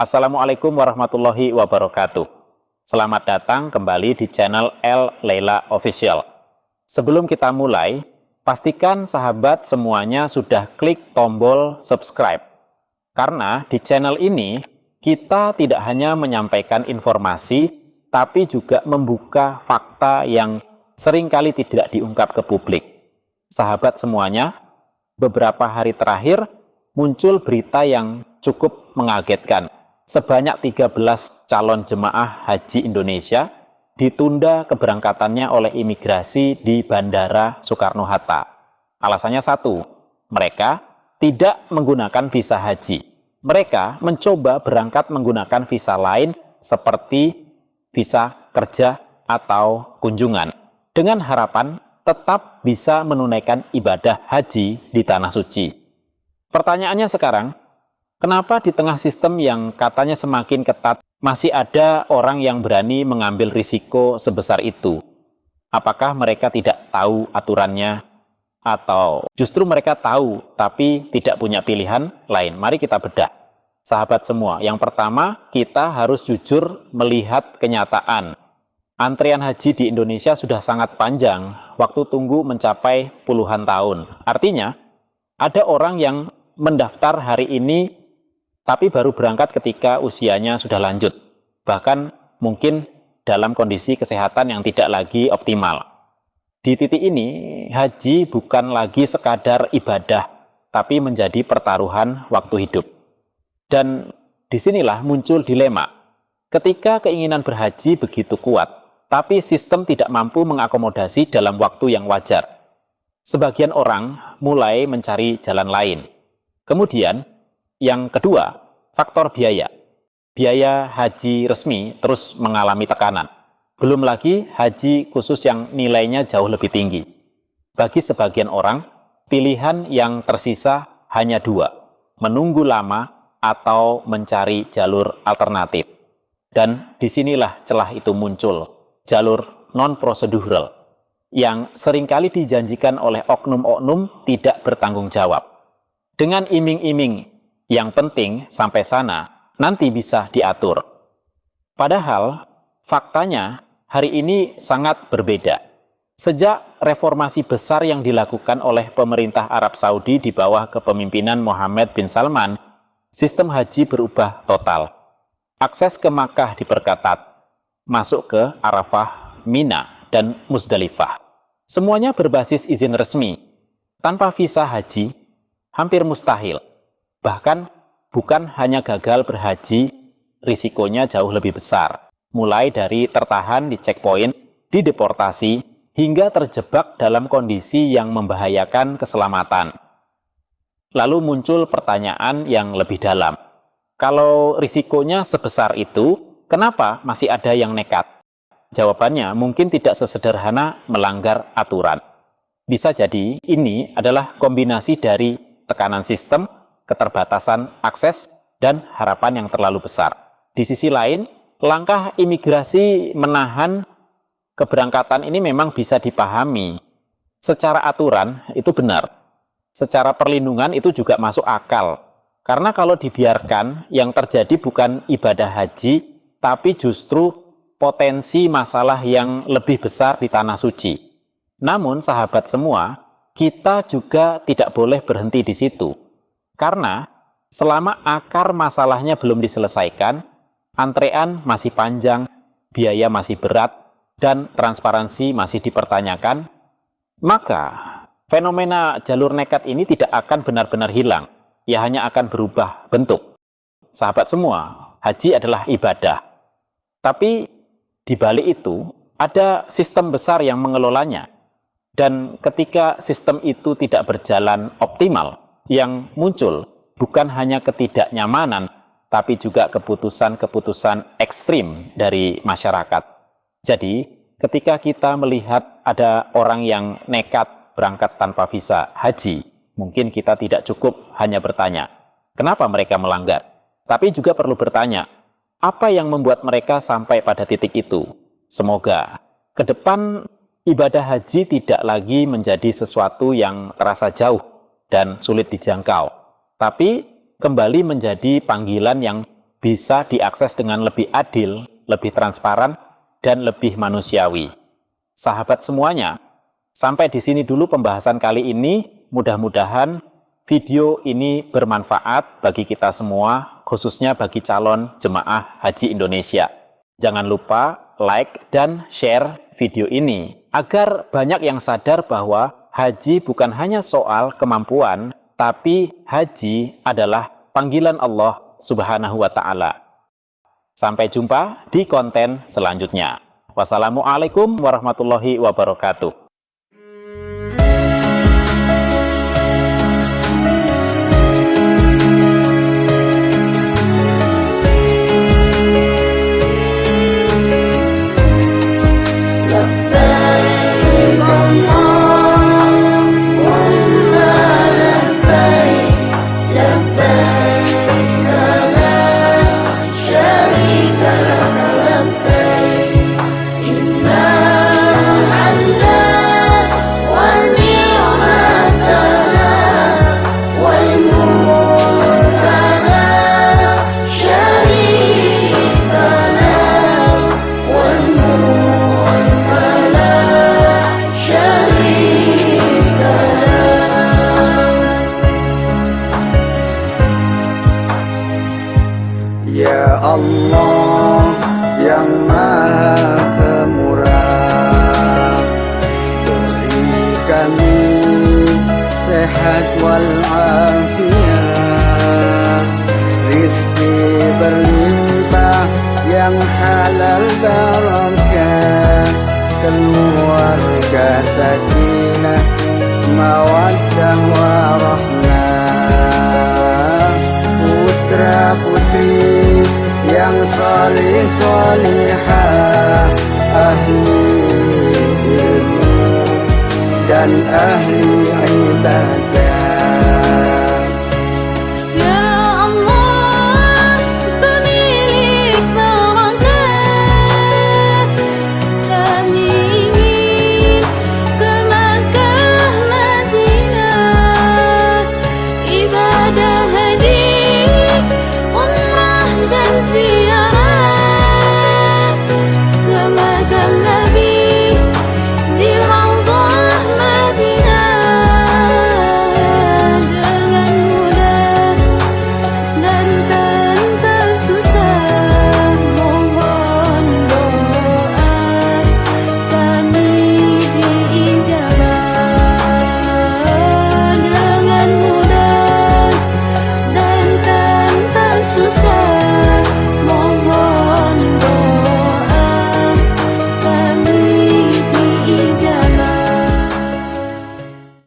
Assalamualaikum warahmatullahi wabarakatuh. Selamat datang kembali di channel El Leila Official. Sebelum kita mulai, pastikan sahabat semuanya sudah klik tombol subscribe. Karena di channel ini, kita tidak hanya menyampaikan informasi, tapi juga membuka fakta yang seringkali tidak diungkap ke publik. Sahabat semuanya, beberapa hari terakhir muncul berita yang cukup mengagetkan. Sebanyak 13 calon jemaah haji Indonesia ditunda keberangkatannya oleh imigrasi di Bandara Soekarno-Hatta. Alasannya satu, mereka tidak menggunakan visa haji. Mereka mencoba berangkat menggunakan visa lain seperti visa kerja atau kunjungan, dengan harapan tetap bisa menunaikan ibadah haji di Tanah Suci. Pertanyaannya sekarang, kenapa di tengah sistem yang katanya semakin ketat, masih ada orang yang berani mengambil risiko sebesar itu? Apakah mereka tidak tahu aturannya? Atau justru mereka tahu, tapi tidak punya pilihan lain? Mari kita bedah. Sahabat semua, yang pertama, kita harus jujur melihat kenyataan. Antrian haji di Indonesia sudah sangat panjang, waktu tunggu mencapai puluhan tahun. Artinya, ada orang yang mendaftar hari ini tapi baru berangkat ketika usianya sudah lanjut, bahkan mungkin dalam kondisi kesehatan yang tidak lagi optimal. Di titik ini, haji bukan lagi sekadar ibadah, tapi menjadi pertaruhan waktu hidup. Dan disinilah muncul dilema. Ketika keinginan berhaji begitu kuat, tapi sistem tidak mampu mengakomodasi dalam waktu yang wajar, sebagian orang mulai mencari jalan lain. Kemudian, yang kedua, faktor biaya. Biaya haji resmi terus mengalami tekanan. Belum lagi haji khusus yang nilainya jauh lebih tinggi. Bagi sebagian orang, pilihan yang tersisa hanya dua, menunggu lama atau mencari jalur alternatif. Dan disinilah celah itu muncul, jalur non-prosedural, yang seringkali dijanjikan oleh oknum-oknum tidak bertanggung jawab. Dengan iming-iming, yang penting sampai sana, nanti bisa diatur. Padahal, faktanya hari ini sangat berbeda. Sejak reformasi besar yang dilakukan oleh pemerintah Arab Saudi di bawah kepemimpinan Mohammed bin Salman, sistem haji berubah total. Akses ke Makkah diperketat, masuk ke Arafah, Mina, dan Muzdalifah. Semuanya berbasis izin resmi. Tanpa visa haji, hampir mustahil. Bahkan bukan hanya gagal berhaji, risikonya jauh lebih besar. Mulai dari tertahan di checkpoint, dideportasi, hingga terjebak dalam kondisi yang membahayakan keselamatan. Lalu muncul pertanyaan yang lebih dalam. Kalau risikonya sebesar itu, kenapa masih ada yang nekat? Jawabannya mungkin tidak sesederhana melanggar aturan. Bisa jadi ini adalah kombinasi dari tekanan sistem, keterbatasan akses, dan harapan yang terlalu besar. Di sisi lain, langkah imigrasi menahan keberangkatan ini memang bisa dipahami. Secara aturan itu benar. Secara perlindungan itu juga masuk akal. Karena kalau dibiarkan, yang terjadi bukan ibadah haji, tapi justru potensi masalah yang lebih besar di Tanah Suci. Namun sahabat semua, kita juga tidak boleh berhenti di situ. Karena selama akar masalahnya belum diselesaikan, antrean masih panjang, biaya masih berat, dan transparansi masih dipertanyakan, maka fenomena jalur nekat ini tidak akan benar-benar hilang. Ya hanya akan berubah bentuk. Sahabat semua, haji adalah ibadah. Tapi di balik itu ada sistem besar yang mengelolanya. Dan ketika sistem itu tidak berjalan optimal, yang muncul bukan hanya ketidaknyamanan, tapi juga keputusan-keputusan ekstrim dari masyarakat. Jadi, ketika kita melihat ada orang yang nekat berangkat tanpa visa haji, mungkin kita tidak cukup hanya bertanya, kenapa mereka melanggar? Tapi juga perlu bertanya, apa yang membuat mereka sampai pada titik itu? Semoga ke depan ibadah haji tidak lagi menjadi sesuatu yang terasa jauh dan sulit dijangkau, tapi kembali menjadi panggilan yang bisa diakses dengan lebih adil, lebih transparan, dan lebih manusiawi. Sahabat semuanya, sampai di sini dulu pembahasan kali ini. Mudah-mudahan video ini bermanfaat bagi kita semua, khususnya bagi calon jemaah haji Indonesia. Jangan lupa like dan share video ini, agar banyak yang sadar bahwa haji bukan hanya soal kemampuan, tapi haji adalah panggilan Allah Subhanahu wa Ta'ala. Sampai jumpa di konten selanjutnya. Wassalamualaikum warahmatullahi wabarakatuh. Ya Allah yang Maha Pemurah, beri kami sehat walafiat, rizki berlimpah yang halal barakah, keluarga sakinah, mawaddah warahmah, putra putri yang salih salihah, ahli ilmu dan ahli ibadah.